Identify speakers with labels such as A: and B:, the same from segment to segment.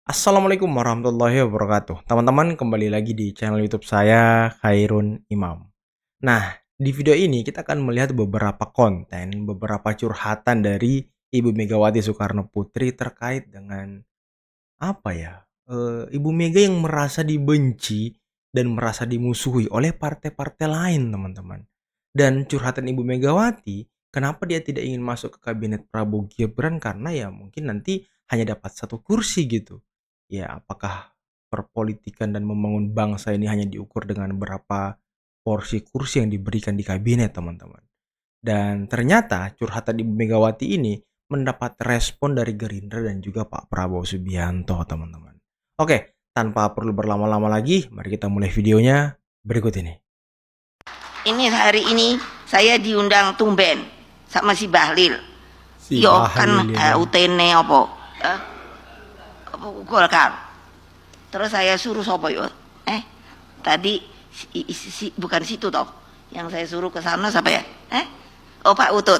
A: Assalamualaikum warahmatullahi wabarakatuh. Teman-teman, kembali lagi di channel YouTube saya, Khairun Imam. Nah, di video ini kita akan melihat beberapa konten, beberapa curhatan dari Ibu Megawati Soekarno Putri terkait dengan apa ya? Ibu Mega yang merasa dibenci dan merasa dimusuhi oleh partai-partai lain, teman-teman. Dan curhatan Ibu Megawati, kenapa dia tidak ingin masuk ke kabinet Prabowo Gibran karena ya mungkin nanti hanya dapat satu kursi gitu. Ya, apakah perpolitikan dan membangun bangsa ini hanya diukur dengan berapa porsi kursi yang diberikan di kabinet, teman-teman. Dan ternyata curhatan Ibu Megawati ini mendapat respon dari Gerindra dan juga Pak Prabowo Subianto, teman-teman. Oke, tanpa perlu berlama-lama lagi, mari kita mulai videonya berikut ini.
B: Ini hari ini saya diundang tumben sama si Bahlil.
A: Si
B: Yo
A: Bahlil
B: kan
A: ya.
B: UTN apa? Apa Golkar. Terus saya suruh sopo yo? Tadi bukan situ toh. Yang saya suruh ke sana siapa ya? Oh Pak Utut.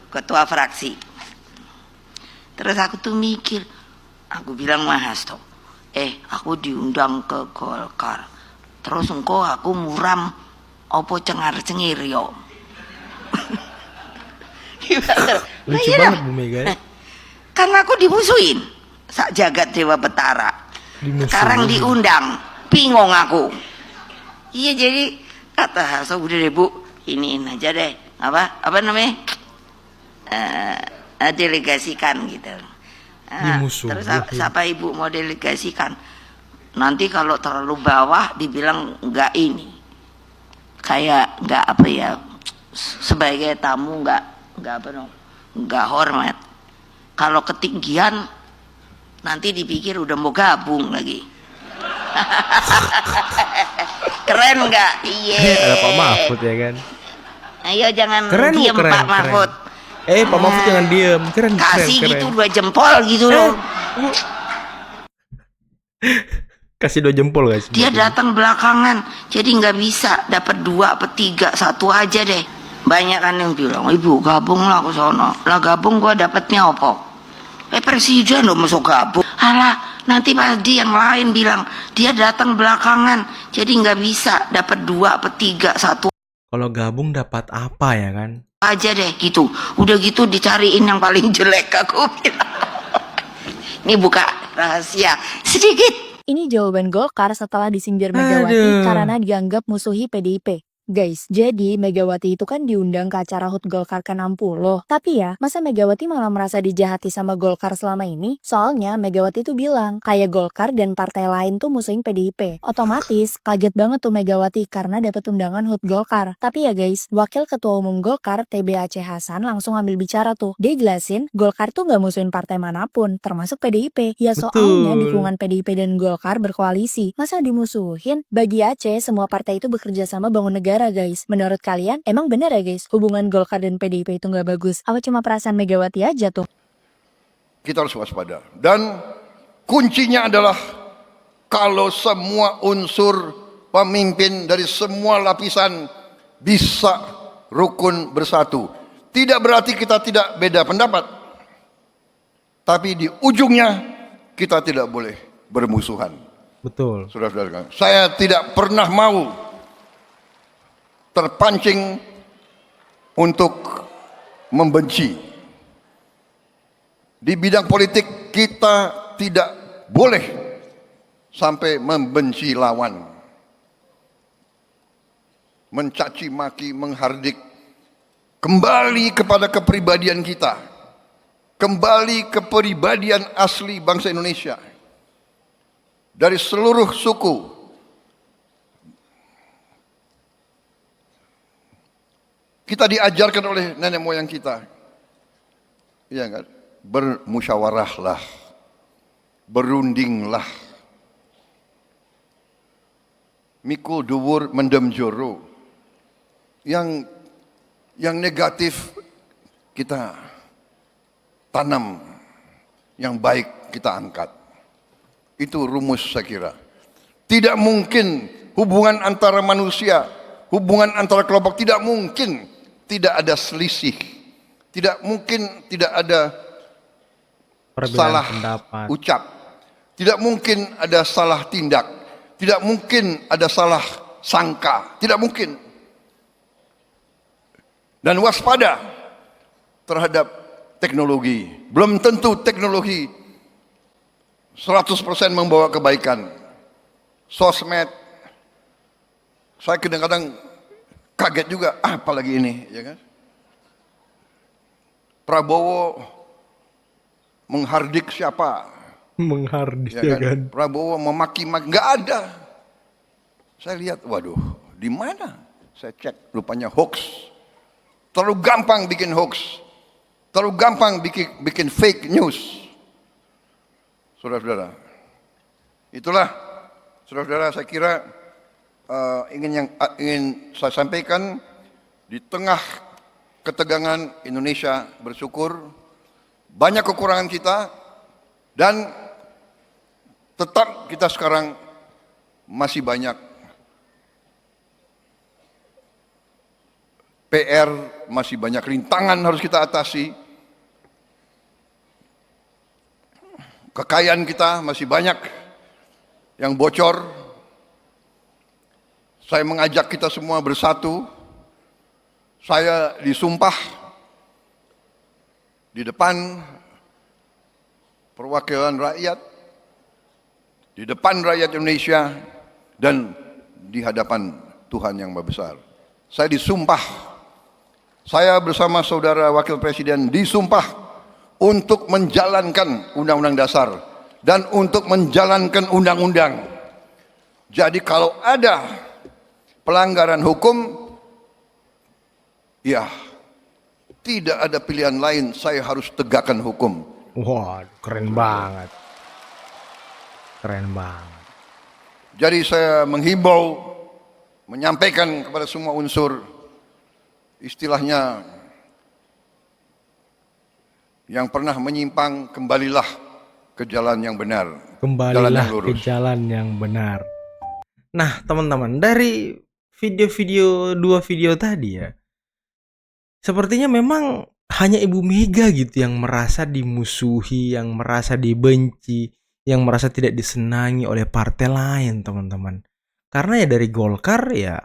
B: Ketua fraksi. Terus aku tuh mikir, aku bilang Mas toh. Aku diundang ke Golkar. Terus engkau aku muram opo cengar-cengir yo.
A: Lucu banget Bu Mega ya.
B: Karena aku dimusuhin sak jagat Dewa Betara.
A: Dimusuhin.
B: Sekarang diundang, bingung aku. Iya jadi kata Haso udah deh Bu, iniin aja deh. Apa namanya? Delegasikan gitu. Terus siapa Ibu mau delegasikan? Nanti kalau terlalu bawah dibilang enggak ini. Kayak enggak apa ya, sebagai tamu enggak apa dong, enggak hormat. Kalau ketinggian nanti dipikir udah mau gabung lagi. Keren enggak? Iya.
A: Ada Pak Mahfud ya kan.
B: Ayo jangan
A: Keren,
B: diem
A: keren,
B: Pak Mahfud.
A: Pak Mahfud jangan diem. Keren,
B: Kasih
A: keren.
B: gitu 2 jempol gitu loh.
A: Kasih 2 jempol guys.
B: Dia datang belakangan, jadi nggak bisa dapat 2 apa 3, 1 aja deh. Banyak kan yang bilang, Ibu gabung lah ke sono. Lah gabung gua dapatnya apa? Presiden loh masuk gabung. Alah, nanti pasti yang lain bilang dia datang belakangan, jadi nggak bisa dapat 2 apa 3, 1
A: Kalau gabung dapat apa ya kan?
B: aja deh gitu. Udah gitu dicariin yang paling jelek aku bilang. Ini buka rahasia sedikit.
C: Ini jawaban Golkar setelah disindir Megawati karena dianggap musuhi PDIP. Guys, jadi Megawati itu kan diundang ke acara HUT Golkar ke-60. Tapi ya, masa Megawati malah merasa dijahati sama Golkar selama ini? Soalnya Megawati tuh bilang, kayak Golkar dan partai lain tuh musuhin PDIP. Otomatis, kaget banget tuh Megawati karena dapat undangan HUT Golkar. Tapi ya guys, Wakil Ketua Umum Golkar, TB Aceh Hasan langsung ambil bicara tuh. Dia jelasin, Golkar tuh gak musuhin partai manapun, termasuk PDIP. Ya soalnya dukungan PDIP dan Golkar berkoalisi. Masa dimusuhin? Bagi Aceh, semua partai itu bekerja sama bangun negara guys. Menurut kalian, emang bener ya guys, hubungan Golkar dan PDIP itu nggak bagus? Apa cuma perasaan Megawati aja tuh?
D: Kita harus waspada. Dan kuncinya adalah kalau semua unsur pemimpin dari semua lapisan bisa rukun bersatu. Tidak berarti kita tidak beda pendapat. Tapi di ujungnya kita tidak boleh bermusuhan.
A: Betul.
D: Saudara-saudara, saya tidak pernah mau terpancing untuk membenci. Di bidang politik kita tidak boleh sampai membenci lawan, mencaci maki, menghardik. Kembali kepada kepribadian kita, kembali kepribadian asli bangsa Indonesia. Dari seluruh suku, kita diajarkan oleh nenek moyang kita, iya kan? Bermusyawarahlah, berundinglah. Mikul dhuwur mendem joro. Yang negatif kita tanam, yang baik kita angkat. Itu rumus saya kira. Tidak mungkin hubungan antara manusia, hubungan antara kelompok tidak mungkin tidak ada selisih, tidak mungkin tidak ada
A: Perbedaan
D: salah
A: pendapat.
D: ucap, tidak mungkin ada salah tindak, tidak mungkin ada salah sangka, tidak mungkin. Dan waspada terhadap teknologi. Belum tentu teknologi 100% membawa kebaikan. Sosmed, saya kadang-kadang kaget juga, apalagi ini, ya kan? Prabowo menghardik siapa?
A: Menghardik
D: Ya
A: ya
D: kan?
A: kan.
D: Prabowo memaki-maki, nggak ada. Saya lihat, waduh, di mana? Saya cek, rupanya hoax. Terlalu gampang bikin hoax, terlalu gampang bikin fake news. Saudara-saudara, itulah, saudara-saudara, saya kira ingin saya sampaikan di tengah ketegangan Indonesia bersyukur banyak kekurangan kita dan tetap kita sekarang masih banyak PR, masih banyak rintangan harus kita atasi. Kekayaan kita masih banyak yang bocor. Saya mengajak kita semua bersatu. Saya disumpah di depan perwakilan rakyat, di depan rakyat Indonesia, dan di hadapan Tuhan yang Maha Besar. Saya disumpah, saya bersama saudara Wakil Presiden disumpah untuk menjalankan Undang-Undang Dasar dan untuk menjalankan undang-undang. Jadi kalau ada pelanggaran hukum, ya tidak ada pilihan lain, saya harus tegakkan hukum.
A: Wah, keren banget. Keren banget.
D: Jadi saya menghimbau, menyampaikan kepada semua unsur, istilahnya yang pernah menyimpang, kembalilah ke jalan yang benar. Jalan
A: Kembalilah
D: yang
A: ke
D: lurus.
A: jalan yang benar. Nah, teman-teman, dari dua video tadi ya, sepertinya memang hanya Ibu Mega gitu yang merasa dimusuhi, yang merasa dibenci, yang merasa tidak disenangi oleh partai lain, teman-teman. Karena ya dari Golkar ya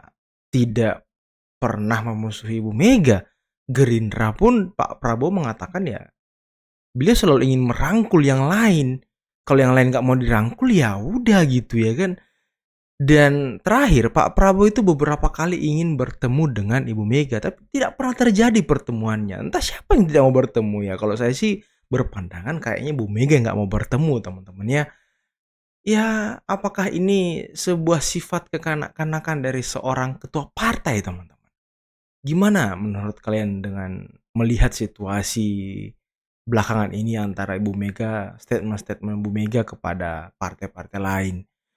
A: tidak pernah memusuhi Ibu Mega. Gerindra pun Pak Prabowo mengatakan ya beliau selalu ingin merangkul yang lain. Kalau yang lain nggak mau dirangkul ya udah gitu ya kan. Dan terakhir Pak Prabowo itu beberapa kali ingin bertemu dengan Ibu Mega, tapi tidak pernah terjadi pertemuannya. Entah siapa yang tidak mau bertemu ya. Kalau saya sih berpandangan kayaknya Ibu Mega nggak mau bertemu, teman-teman ya. Ya, apakah ini sebuah sifat kekanak-kanakan dari seorang ketua partai, teman-teman? Gimana menurut kalian dengan melihat situasi belakangan ini antara Ibu Mega, statement-statement Ibu Mega kepada partai-partai lain?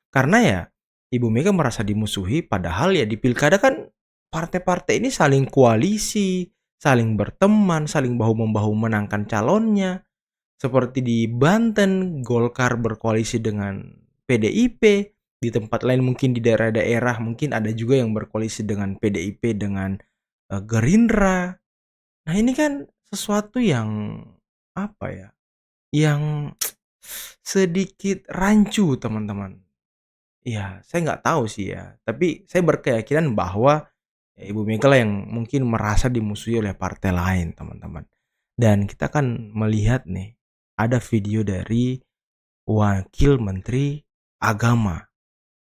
A: Karena ya Ibu Mega merasa dimusuhi, padahal ya di pilkada kan partai-partai ini saling koalisi, saling berteman, saling bahu-membahu menangkan calonnya. Seperti di Banten, Golkar berkoalisi dengan PDIP, di tempat lain mungkin di daerah-daerah mungkin ada juga yang berkoalisi dengan PDIP dengan Gerindra. Nah ini kan sesuatu yang apa ya, yang sedikit rancu, teman-teman. Ya, saya nggak tahu sih ya. Tapi saya berkeyakinan bahwa ya, Ibu Mega lah yang mungkin merasa dimusuhi oleh partai lain, teman-teman. Dan kita akan melihat nih, ada video dari Wakil Menteri Agama,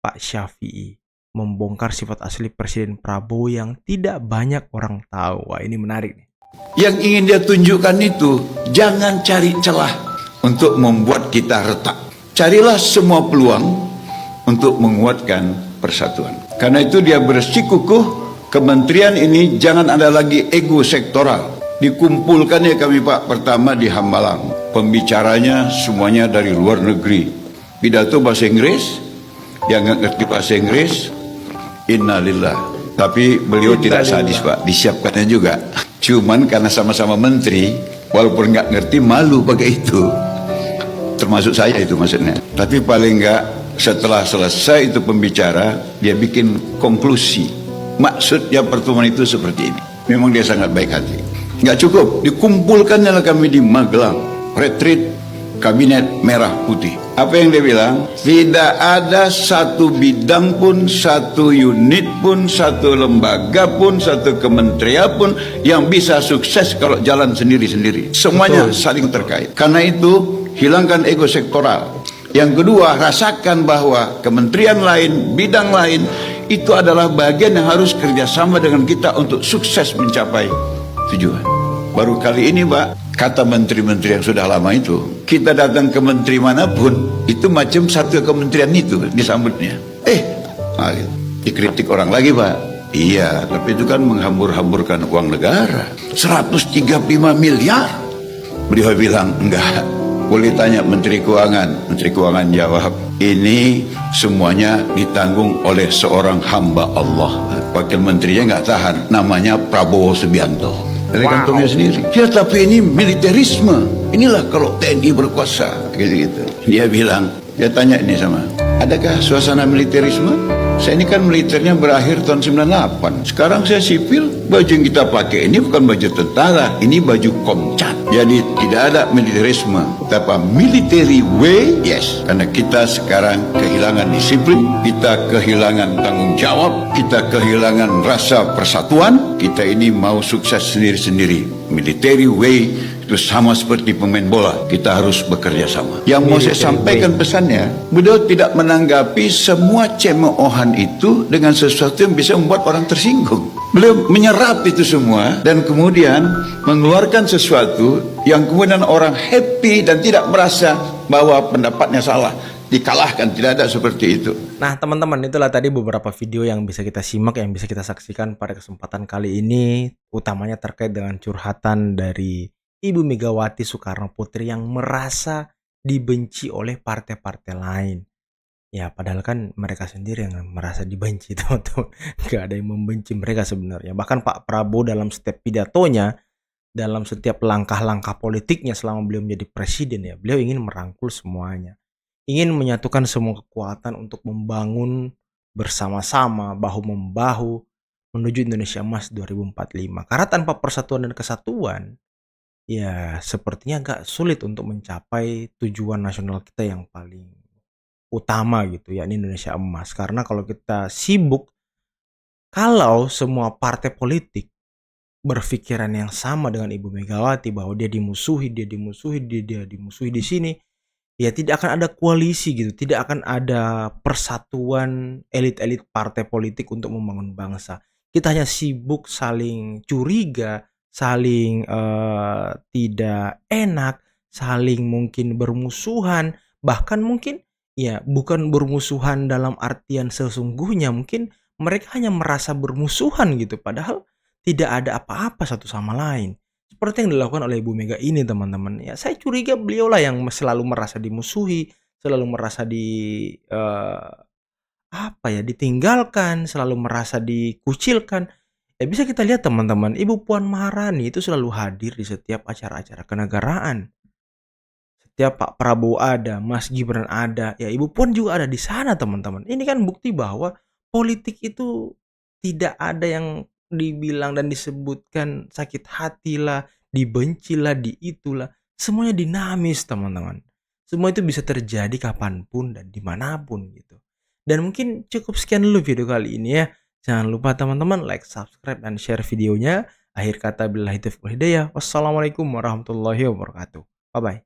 A: Pak Syafi'i, membongkar sifat asli Presiden Prabowo yang tidak banyak orang tahu. Wah, ini menarik nih.
E: Yang ingin dia tunjukkan itu, jangan cari celah untuk membuat kita retak. Carilah semua peluang untuk menguatkan persatuan. Karena itu dia bersikukuh, kementerian ini jangan ada lagi ego sektoral. Dikumpulkan ya kami Pak, pertama di Hambalang. Pembicaranya semuanya dari luar negeri. Pidato bahasa Inggris, yang nggak ngerti bahasa Inggris, innalillah. Tapi beliau tidak sadis Pak, disiapkannya juga. Cuman karena sama-sama menteri, walaupun nggak ngerti, malu pakai itu. Termasuk saya itu maksudnya. Tapi paling nggak setelah selesai itu pembicara, dia bikin konklusi. Maksudnya pertemuan itu seperti ini. Memang dia sangat baik hati. Nggak cukup, dikumpulkannya kami di Magelang, retreat kabinet merah putih. Apa yang dia bilang? Tidak ada satu bidang pun, satu unit pun, satu lembaga pun, satu kementerian pun yang bisa sukses kalau jalan sendiri-sendiri. Semuanya saling terkait. Karena itu, hilangkan ego sektoral. Yang kedua, rasakan bahwa kementerian lain, bidang lain, itu adalah bagian yang harus kerjasama dengan kita untuk sukses mencapai tujuan. Baru kali ini, Pak, kata menteri-menteri yang sudah lama itu, kita datang ke menteri manapun, itu macam satu kementerian itu disambutnya. Gitu. Dikritik orang lagi, Pak. Iya, tapi itu kan menghambur-hamburkan uang negara. 135 miliar. Beliau bilang, enggak. Boleh tanya Menteri Keuangan. Menteri Keuangan jawab, ini semuanya ditanggung oleh seorang hamba Allah. Wakil menterinya nggak tahan, namanya Prabowo Subianto. Dari kantongnya sendiri. Ya, tapi ini militerisme. Inilah kalau TNI berkuasa. Gitu-gitu. Dia bilang, dia tanya ini sama, adakah suasana militerisme? Saya ini kan militernya berakhir tahun 98. Sekarang saya sipil, baju yang kita pakai ini bukan baju tentara, ini baju Komcat. Jadi tidak ada militerisme, tapi military way, yes. Karena kita sekarang kehilangan disiplin, kita kehilangan tanggung jawab, kita kehilangan rasa persatuan. Kita ini mau sukses sendiri-sendiri. Military way itu sama seperti pemain bola, kita harus bekerja sama. Yang mau saya sampaikan pesannya, beliau tidak menanggapi semua cemoohan itu dengan sesuatu yang bisa membuat orang tersinggung. Beliau menyerap itu semua dan kemudian mengeluarkan sesuatu yang kemudian orang happy dan tidak merasa bahwa pendapatnya salah, dikalahkan. Tidak ada seperti itu.
A: Nah, teman-teman, itulah tadi beberapa video yang bisa kita simak, yang bisa kita saksikan pada kesempatan kali ini, utamanya terkait dengan curhatan dari Ibu Megawati Soekarno Putri yang merasa dibenci oleh partai-partai lain. Ya, padahal kan mereka sendiri yang merasa dibenci, teman-teman. Gak ada yang membenci mereka sebenarnya. Bahkan Pak Prabowo dalam setiap pidatonya, dalam setiap langkah-langkah politiknya selama beliau menjadi presiden, ya, beliau ingin merangkul semuanya. Ingin menyatukan semua kekuatan untuk membangun bersama-sama, bahu-membahu, menuju Indonesia Emas 2045. Karena tanpa persatuan dan kesatuan, ya sepertinya agak sulit untuk mencapai tujuan nasional kita yang paling utama gitu, yakni Indonesia Emas. Karena kalau kita sibuk, kalau semua partai politik berpikiran yang sama dengan Ibu Megawati bahwa dia dimusuhi di sini, ya tidak akan ada koalisi gitu, tidak akan ada persatuan elit-elit partai politik untuk membangun bangsa. Kita hanya sibuk saling curiga, saling tidak enak, saling mungkin bermusuhan, bahkan mungkin ya bukan bermusuhan dalam artian sesungguhnya, mungkin mereka hanya merasa bermusuhan gitu, padahal tidak ada apa-apa satu sama lain. Seperti yang dilakukan oleh Ibu Mega ini, teman-teman. Ya, saya curiga beliaulah yang selalu merasa dimusuhi, selalu merasa ditinggalkan, selalu merasa dikucilkan. Ya bisa kita lihat, teman-teman, Ibu Puan Maharani itu selalu hadir di setiap acara-acara kenegaraan. Setiap Pak Prabowo ada, Mas Gibran ada, ya Ibu Puan juga ada di sana, teman-teman. Ini kan bukti bahwa politik itu tidak ada yang dibilang dan disebutkan sakit hati lah, dibenci lah, itulah. Semuanya dinamis, teman-teman. Semua itu bisa terjadi kapanpun dan dimanapun gitu. Dan mungkin cukup sekian dulu video kali ini ya. Jangan lupa teman-teman like, subscribe, dan share videonya. Akhir kata billahi taufiq wal hidayah. Wassalamualaikum warahmatullahi wabarakatuh. Bye-bye.